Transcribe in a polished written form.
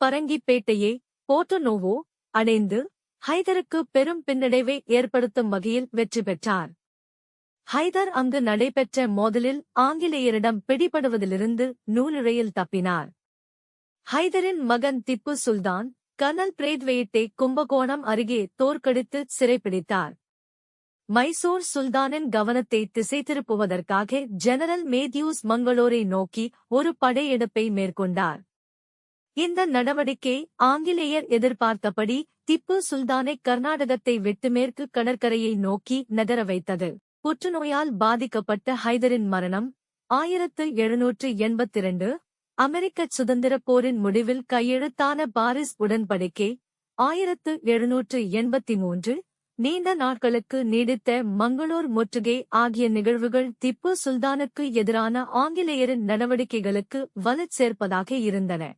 பரங்கிப்பேட்டையை Porto-Novo அடைந்து ஹைதருக்கு பெரும் பின்னடைவை ஏற்படுத்தும் வகையில் வெற்றி பெற்றார். ஹைதர் அங்கு நடைபெற்ற மோதலில் ஆங்கிலேயரிடம் பிடிபடுவதிலிருந்து நூலிழையில் தப்பினார். ஹைதரின் மகன் திப்பு சுல்தான் கர்னல் பிரைத்வெயிட்டை கும்பகோணம் அருகே தோற்கடித்து சிறைப்பிடித்தார். மைசூர் சுல்தானின் கவனத்தை திசை திருப்புவதற்காக ஜெனரல் மேத்யூஸ் மங்களூரை நோக்கி ஒரு படையெடுப்பை மேற்கொண்டார். இந்த நடவடிக்கை ஆங்கிலேயர் எதிர்பார்த்தபடி திப்பு சுல்தானை கர்நாடகத்தை விட்டு மேற்கு கடற்கரையை நோக்கி நகர வைத்தது. புற்றுநோயால் பாதிக்கப்பட்ட ஹைதரின் மரணம் 1782 அமெரிக்க சுதந்திரப் போரின் முடிவில் கையெழுத்தான பாரிஸ் உடன்படிக்கை 1783 நீண்ட நாட்களுக்கு நீடித்த மங்களூர் முற்றுகை ஆகிய நிகழ்வுகள் திப்பு சுல்தானுக்கு எதிரான ஆங்கிலேயரின் நடவடிக்கைகளுக்கு வலுச் சேர்ப்பதாக இருந்தன.